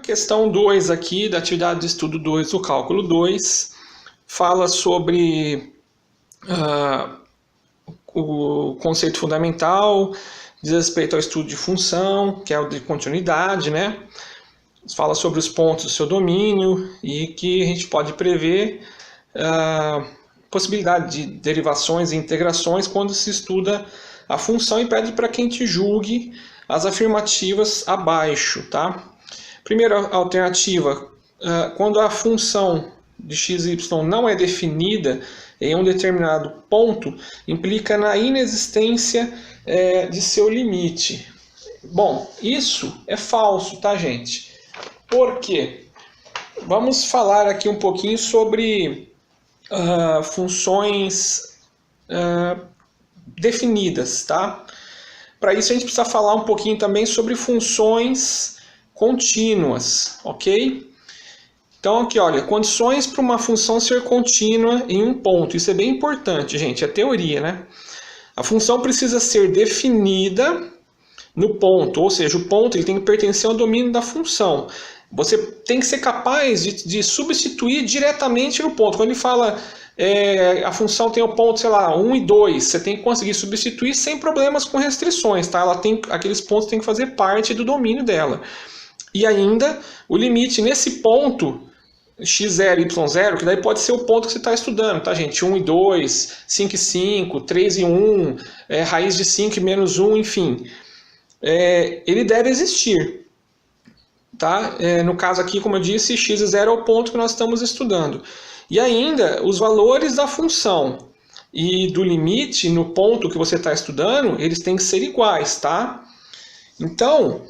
Questão 2 aqui, da atividade de estudo 2 do cálculo 2, fala sobre o conceito fundamental, diz respeito ao estudo de função, que é o de continuidade, né? Fala sobre os pontos do seu domínio e que a gente pode prever possibilidade de derivações e integrações quando se estuda a função, e pede para que a gente julgue as afirmativas abaixo, tá? Primeira alternativa, quando a função de x e y não é definida em um determinado ponto, implica na inexistência de seu limite. Bom, isso é falso, tá, gente? Por quê? Vamos falar aqui um pouquinho sobre funções definidas, tá? Para isso a gente precisa falar um pouquinho também sobre funções contínuas, ok? Então aqui, olha, condições para uma função ser contínua em um ponto. Isso é bem importante, gente, é teoria, né? A função precisa ser definida no ponto, ou seja, o ponto ele tem que pertencer ao domínio da função. Você tem que ser capaz de substituir diretamente no ponto. Quando ele fala a função tem o ponto, sei lá, 1 e 2, você tem que conseguir substituir sem problemas com restrições, tá? Aqueles pontos têm que fazer parte do domínio dela. E ainda, o limite nesse ponto, x0 e y0, que daí pode ser o ponto que você está estudando, tá, gente? 1 e 2, 5 e 5, 3 e 1, raiz de 5 e menos 1, enfim. Ele deve existir. Tá? No caso aqui, como eu disse, x0 é o ponto que nós estamos estudando. E ainda, os valores da função e do limite no ponto que você está estudando, eles têm que ser iguais, tá? Então,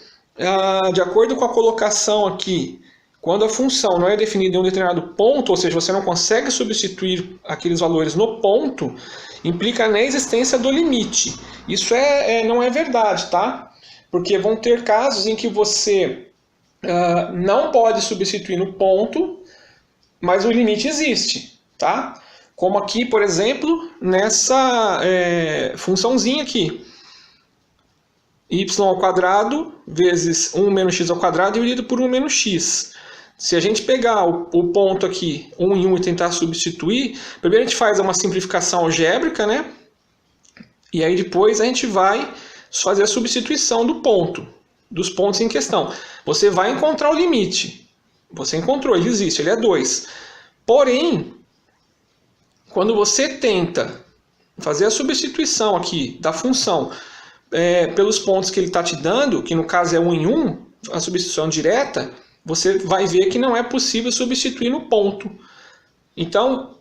de acordo com a colocação aqui, quando a função não é definida em um determinado ponto, ou seja, você não consegue substituir aqueles valores no ponto, implica na existência do limite. Isso não é verdade, tá? Porque vão ter casos em que você não pode substituir no ponto, mas o limite existe, tá? Como aqui, por exemplo, nessa funçãozinha aqui. Y² vezes 1 menos x² dividido por 1 menos x. Se a gente pegar o ponto aqui, 1 e 1, e tentar substituir, primeiro a gente faz uma simplificação algébrica, né? E aí depois a gente vai fazer a substituição do ponto, dos pontos em questão. Você vai encontrar o limite. Você encontrou, ele existe, ele é 2. Porém, quando você tenta fazer a substituição aqui da função pelos pontos que ele está te dando, que no caso é 1 em 1, a substituição direta, você vai ver que não é possível substituir no ponto. Então,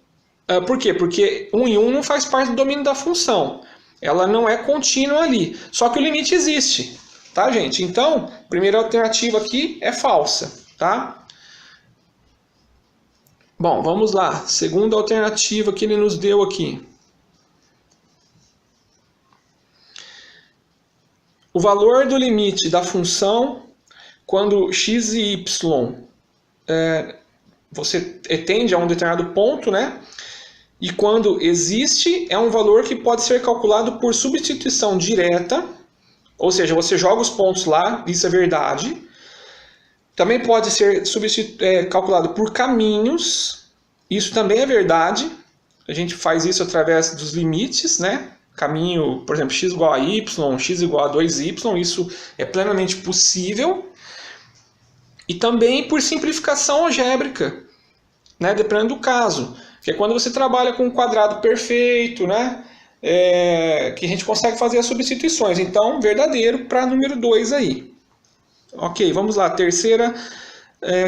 por quê? Porque 1 em 1 não faz parte do domínio da função. Ela não é contínua ali. Só que o limite existe. Tá, gente? Então, a primeira alternativa aqui é falsa, tá? Bom, vamos lá. Segunda alternativa que ele nos deu aqui. O valor do limite da função quando x e y você tende a um determinado ponto, né? E quando existe, é um valor que pode ser calculado por substituição direta. Ou seja, você joga os pontos lá, isso é verdade. Também pode ser calculado por caminhos, isso também é verdade. A gente faz isso através dos limites, né? Caminho, por exemplo, x igual a y, x igual a 2y, isso é plenamente possível. E também por simplificação algébrica, né? Dependendo do caso, que é quando você trabalha com um quadrado perfeito, né? Que a gente consegue fazer as substituições. Então, verdadeiro para número 2 aí. Ok, vamos lá. Terceira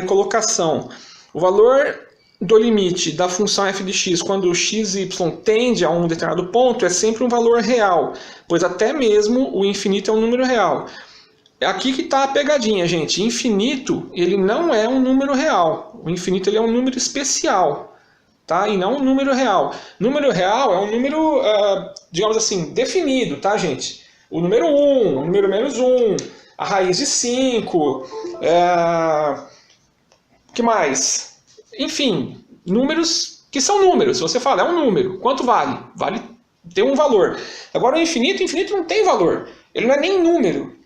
colocação. O valor do limite da função f de x quando x e y tende a um determinado ponto é sempre um valor real, pois até mesmo o infinito é um número real. Aqui que está a pegadinha, gente. Infinito, ele não é um número real. O infinito ele é um número especial. Tá? E não um número real. Número real é um número, digamos assim, definido, tá, gente? O número 1, o número menos 1, a raiz de 5, que mais? Enfim, números que são números. Você fala, é um número. Quanto vale? Vale ter um valor. Agora o infinito não tem valor. Ele não é nem número.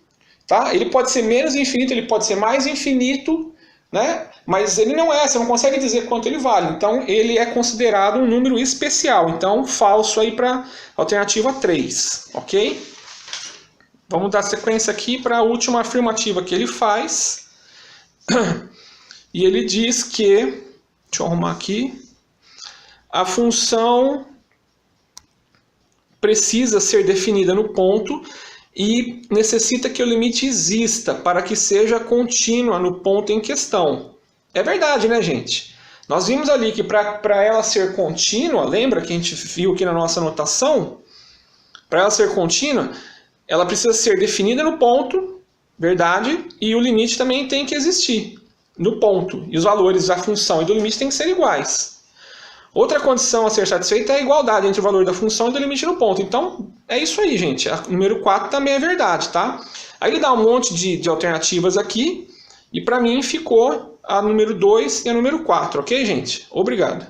Tá? Ele pode ser menos infinito, ele pode ser mais infinito, né? Mas ele não é, você não consegue dizer quanto ele vale. Então ele é considerado um número especial. Então falso aí para alternativa 3, ok? Vamos dar sequência aqui para a última afirmativa que ele faz. E ele diz que, deixa eu arrumar aqui, a função precisa ser definida no ponto e necessita que o limite exista para que seja contínua no ponto em questão. É verdade, né, gente? Nós vimos ali que para ela ser contínua, lembra que a gente viu aqui na nossa anotação? Para ela ser contínua, ela precisa ser definida no ponto, verdade, e o limite também tem que existir no ponto. E os valores da função e do limite têm que ser iguais. Outra condição a ser satisfeita é a igualdade entre o valor da função e do limite no ponto. Então, é isso aí, gente. A número 4 também é verdade, tá? Aí ele dá um monte de alternativas aqui, e para mim ficou a número 2 e a número 4, ok, gente? Obrigado.